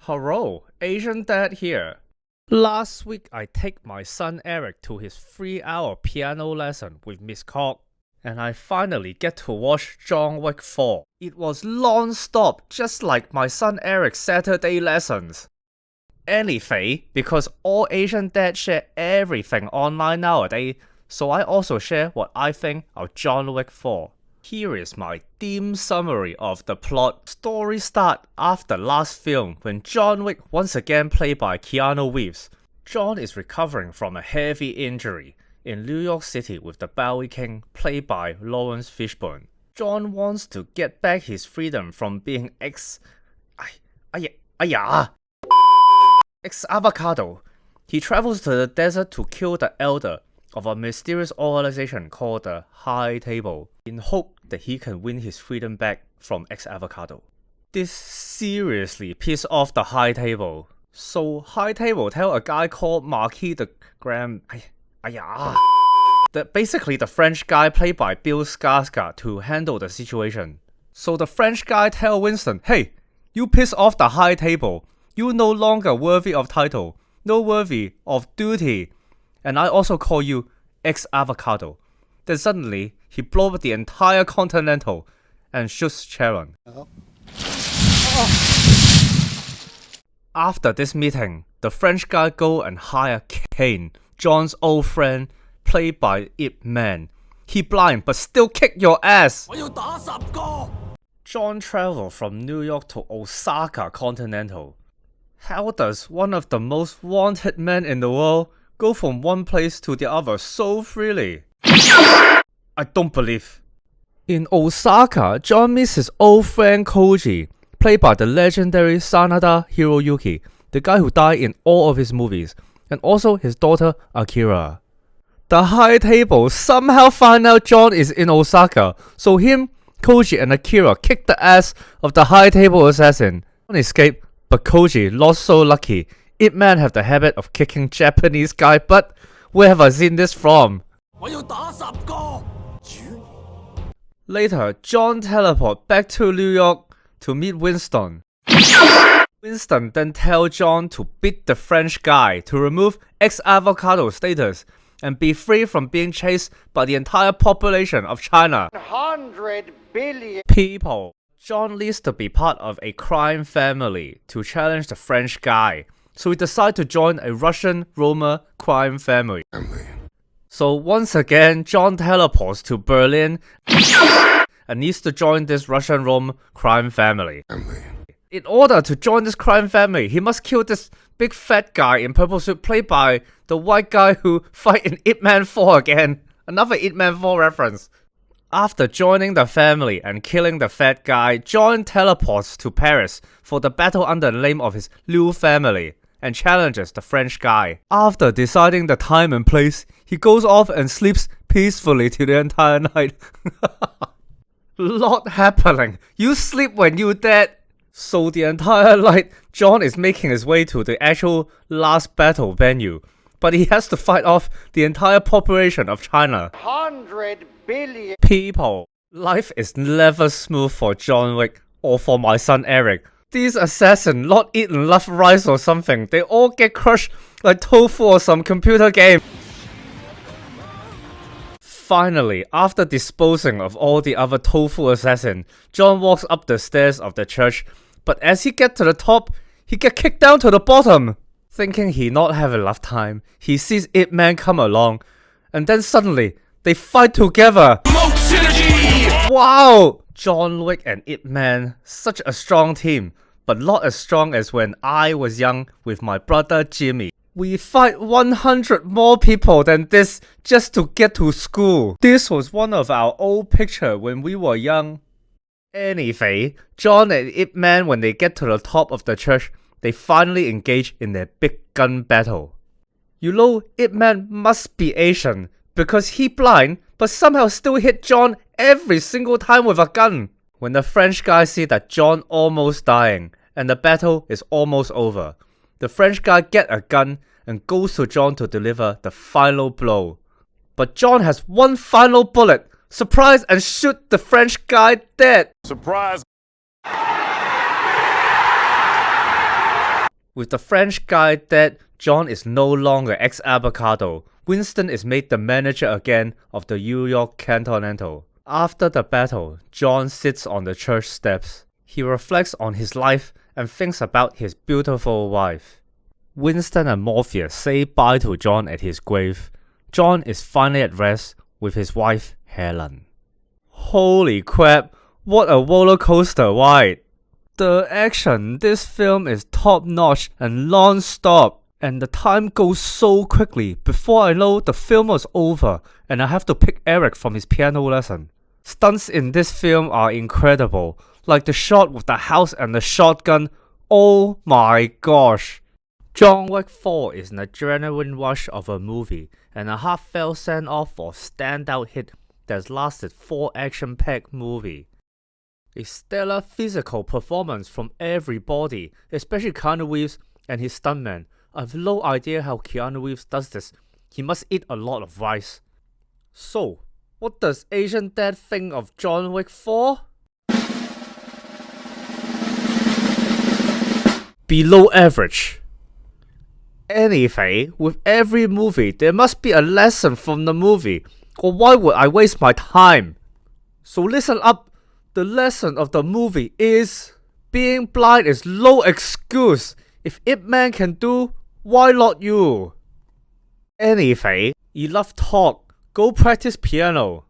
Hello, Asian Dad here. Last week I take my son Eric to his 3-hour piano lesson with Miss Cock, and I finally get to watch John Wick 4. It was non-stop, just like my son Eric's Saturday lessons. Anyway, because all Asian dads share everything online nowadays, so I also share what I think of John Wick 4. Here is my dim summary of the plot. Story start after last film when John Wick, once again played by Keanu Reeves. John is recovering from a heavy injury in New York City with the Bowie King played by Lawrence Fishburne. John wants to get back his freedom from being ex-avocado. He travels to the desert to kill the elder of a mysterious organization called the High Table in hope that he can win his freedom back from ex-avocado. This seriously pissed off the High Table. So High Table tell a guy called Marquis de Graham, basically the French guy played by Bill Skarsgård to handle the situation. So the French guy tell Winston, hey, you piss off the High Table. You no longer worthy of title, no worthy of duty. And I also call you ex-avocado. Then suddenly, he blows up the entire Continental and shoots Sharon. After this meeting, the French guy go and hire Kane, John's old friend, played by Ip Man. He blind but still kick your ass! John travel from New York to Osaka Continental. How does one of the most wanted men in the world go from one place to the other so freely? I don't believe. In Osaka, John meets his old friend Koji, played by the legendary Sanada Hiroyuki, the guy who died in all of his movies, and also his daughter Akira. The High Table somehow find out John is in Osaka, so him, Koji and Akira kick the ass of the High Table assassin. John escape, but Koji not so lucky. Ip Man have the habit of kicking Japanese guy butt. Where have I seen this from? Later, John teleport back to New York to meet Winston. Winston then tell John to beat the French guy to remove ex-avocado status and be free from being chased by the entire population of China. 100 billion people. John needs to be part of a crime family to challenge the French guy. So he decides to join a Russian Roma crime family. So once again, John teleports to Berlin and needs to join this Russian Roma crime family. In order to join this crime family, he must kill this big fat guy in purple suit played by the white guy who fight in Ip Man 4 again. Another Ip Man 4 reference. After joining the family and killing the fat guy, John teleports to Paris for the battle under the name of his new family and challenges the French guy. After deciding the time and place, he goes off and sleeps peacefully till the entire night. Lot happening. You sleep when you dead. So the entire night, John is making his way to the actual last battle venue, but he has to fight off the entire population of China. 100 billion people. Life is never smooth for John Wick or for my son Eric. These assassins not eat enough rice or something. They all get crushed like tofu or some computer game. Finally, after disposing of all the other tofu assassins, John walks up the stairs of the church, but as he gets to the top, he gets kicked down to the bottom. Thinking he not have enough time, he sees Ip Man come along, and then suddenly, they fight together. Wow! John Wick and Ip Man, such a strong team, but not as strong as when I was young with my brother Jimmy. We fight 100 more people than this just to get to school. This was one of our old pictures when we were young. Anyway, John and Ip Man, when they get to the top of the church, they finally engage in their big gun battle. You know, Ip Man must be Asian because he blind but somehow still hit John every single time with a gun. When the French guy see that John almost dying and the battle is almost over, the French guy get a gun and goes to John to deliver the final blow. But John has one final bullet, surprise, and shoot the French guy dead. Surprise! With the French guy dead, John is no longer ex-avocado. Winston is made the manager again of the New York Continental. After the battle, John sits on the church steps. He reflects on his life and thinks about his beautiful wife. Winston and Morpheus say bye to John at his grave. John is finally at rest with his wife, Helen. Holy crap, what a roller coaster ride! The action in this film is top notch and non-stop, and the time goes so quickly. Before I know, the film was over and I have to pick Eric from his piano lesson. Stunts in this film are incredible, like the shot with the house and the shotgun. Oh my gosh! John Wick 4 is an adrenaline rush of a movie and a heartfelt send-off for a standout hit that's lasted 4 action-packed movie. A stellar physical performance from everybody, especially Keanu Reeves and his stuntman. I have no idea how Keanu Reeves does this. He must eat a lot of rice. So, what does Asian Dad think of John Wick 4? Below average. Anyway, with every movie, there must be a lesson from the movie, or why would I waste my time? So listen up. The lesson of the movie is being blind is no excuse. If Ip Man can do, why not you? Anyway, enough talk. Go practice piano.